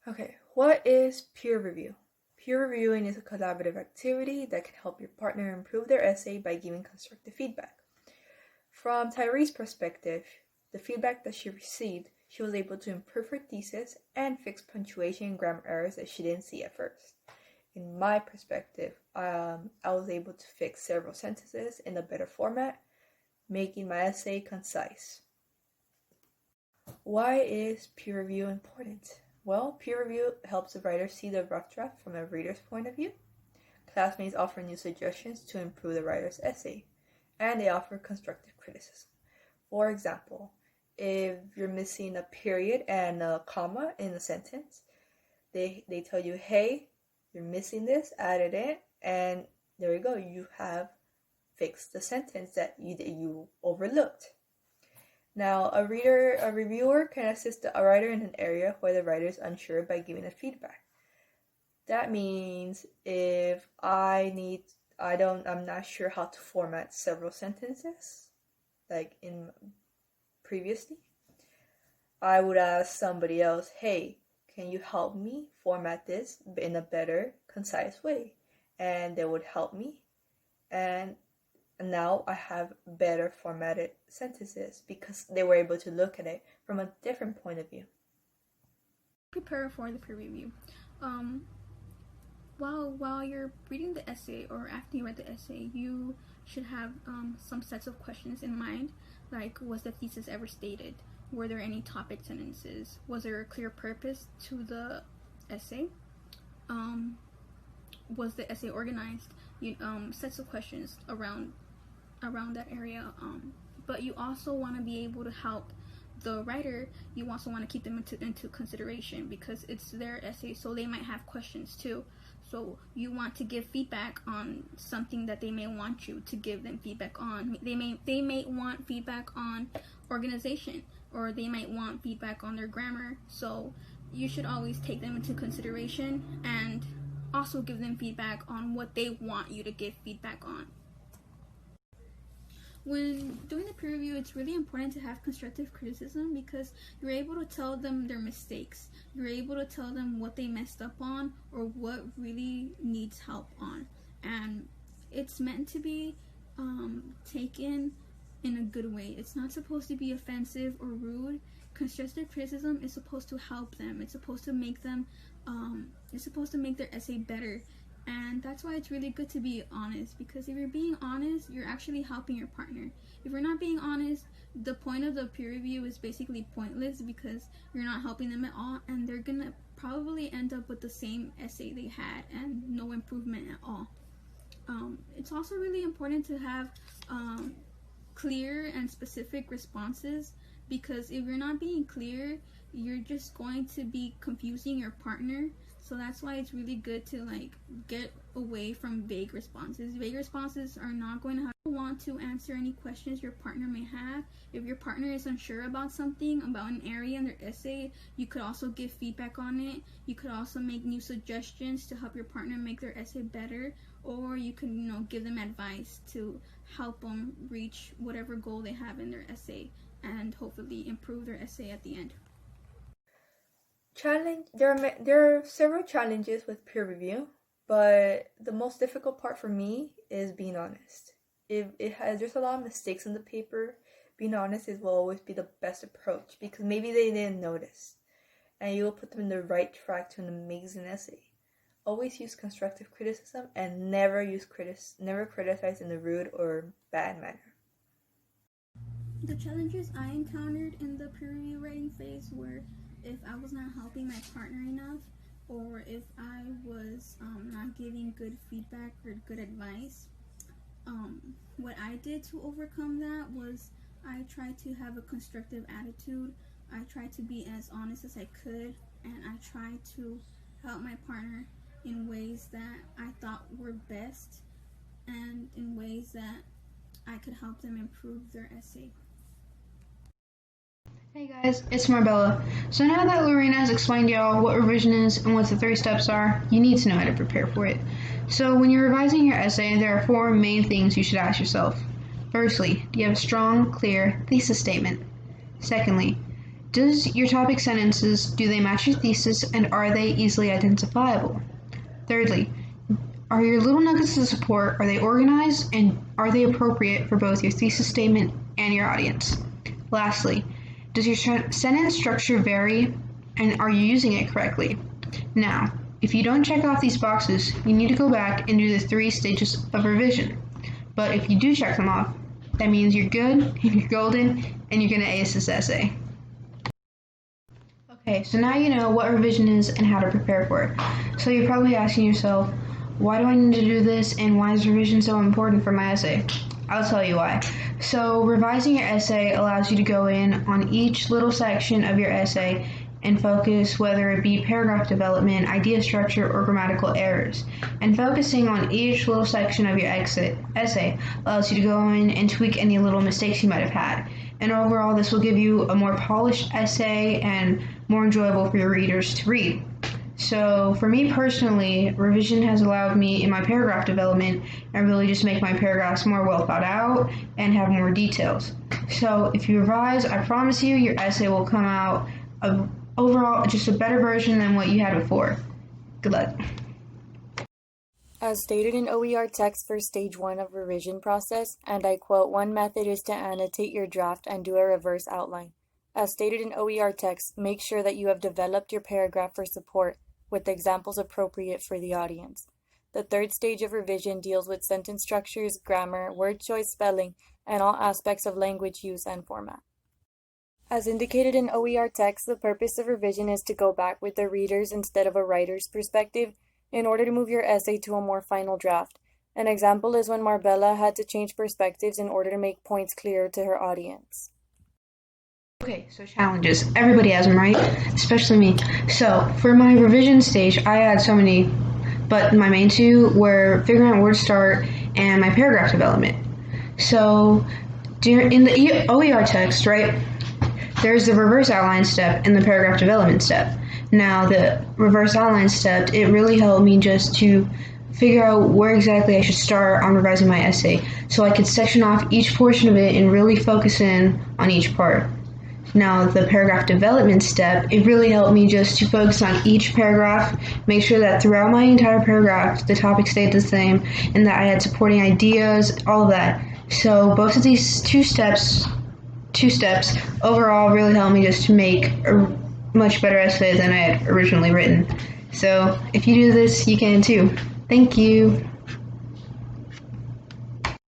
Okay, what is peer review? Peer reviewing is a collaborative activity that can help your partner improve their essay by giving constructive feedback. From Tyree's perspective, the feedback that she received, she was able to improve her thesis and fix punctuation and grammar errors that she didn't see at first. In my perspective, I was able to fix several sentences in a better format, making my essay concise. Why is peer review important? Well, peer review helps the writer see the rough draft from a reader's point of view. Classmates offer new suggestions to improve the writer's essay, and they offer constructive criticism. For example, if you're missing a period and a comma in a sentence, they tell you, hey, you're missing this, add it in, and there you go, you have fixed the sentence that you overlooked. Now, a reviewer can assist a writer in an area where the writer is unsure by giving a feedback. That means if I'm not sure how to format several sentences, like in previously, I would ask somebody else, hey, can you help me format this in a better, concise way? And they would help me, and now I have better formatted sentences because they were able to look at it from a different point of view. Prepare for the peer review. While you're reading the essay or after you read the essay, you should have some sets of questions in mind, like, was the thesis ever stated? Were there any topic sentences? Was there a clear purpose to the essay? Was the essay organized? Sets of questions around that area. But you also want to be able to help the writer. You also want to keep them into consideration because it's their essay, so they might have questions too. So you want to give feedback on something that they may want you to give them feedback on. They may want feedback on organization, or they might want feedback on their grammar. So you should always take them into consideration and also give them feedback on what they want you to give feedback on. When doing the peer review, it's really important to have constructive criticism because you're able to tell them their mistakes. You're able to tell them what they messed up on or what really needs help on. And it's meant to be taken in a good way. It's not supposed to be offensive or rude. Constructive criticism is supposed to help them. It's supposed to make them, it's supposed to make their essay better. And that's why it's really good to be honest, because if you're being honest, you're actually helping your partner. If you're not being honest, the point of the peer review is basically pointless because you're not helping them at all, and they're gonna probably end up with the same essay they had and no improvement at all. It's also really important to have clear and specific responses, because if you're not being clear, you're just going to be confusing your partner. So that's why it's really good to get away from vague responses. Vague responses are not going to want to answer any questions your partner may have. If your partner is unsure about something, about an area in their essay, you could also give feedback on it. You could also make new suggestions to help your partner make their essay better, or you can give them advice to help them reach whatever goal they have in their essay and hopefully improve their essay at the end. There are several challenges with peer review, but the most difficult part for me is being honest. If there's a lot of mistakes in the paper, being honest will always be the best approach, because maybe they didn't notice, and you will put them in the right track to an amazing essay. Always use constructive criticism and never criticize in a rude or bad manner. The challenges I encountered in the peer review writing phase were if I was not helping my partner enough, or if I was not giving good feedback or good advice. What I did to overcome that was I tried to have a constructive attitude. I tried to be as honest as I could, and I tried to help my partner in ways that I thought were best and in ways that I could help them improve their essay. Hey guys, it's Marbella. So now that Lorena has explained to y'all what revision is and what the 3 steps are, you need to know how to prepare for it. So when you're revising your essay, there are 4 main things you should ask yourself. Firstly, do you have a strong, clear thesis statement? Secondly, Does your topic sentences, do they match your thesis, and are they easily identifiable? Thirdly, are your little nuggets of support, are they organized, and are they appropriate for both your thesis statement and your audience? Lastly, does your sentence structure vary, and are you using it correctly? Now, if you don't check off these boxes, you need to go back and do the 3 stages of revision. But if you do check them off, that means you're good, you're golden, and you're going to ace this essay. Okay, so now you know what revision is and how to prepare for it. So you're probably asking yourself, why do I need to do this, and why is revision so important for my essay? I'll tell you why. So revising your essay allows you to go in on each little section of your essay and focus, whether it be paragraph development, idea structure, or grammatical errors. And focusing on each little section of your essay allows you to go in and tweak any little mistakes you might have had. And overall, this will give you a more polished essay and more enjoyable for your readers to read. So for me personally, revision has allowed me in my paragraph development and really just make my paragraphs more well thought out and have more details. So if you revise, I promise you your essay will come out overall just a better version than what you had before. Good luck. As stated in OER text for stage 1 of revision process, and I quote, one method is to annotate your draft and do a reverse outline. As stated in OER text, make sure that you have developed your paragraph for support with examples appropriate for the audience. The 3rd stage of revision deals with sentence structures, grammar, word choice, spelling, and all aspects of language use and format. As indicated in OER text, the purpose of revision is to go back with the reader's instead of a writer's perspective in order to move your essay to a more final draft. An example is when Marbella had to change perspectives in order to make points clearer to her audience. Okay, so challenges. Everybody has them, right? Especially me. So, for my revision stage, I had so many, but my main 2 were figuring out where to start and my paragraph development. So, in the OER text, right, there's the reverse outline step and the paragraph development step. Now, the reverse outline step, it really helped me just to figure out where exactly I should start on revising my essay, so I could section off each portion of it and really focus in on each part. Now, the paragraph development step, it really helped me just to focus on each paragraph, make sure that throughout my entire paragraph, the topic stayed the same, and that I had supporting ideas, all of that. So both of these two steps overall really helped me just to make a much better essay than I had originally written. So if you do this, you can too. Thank you.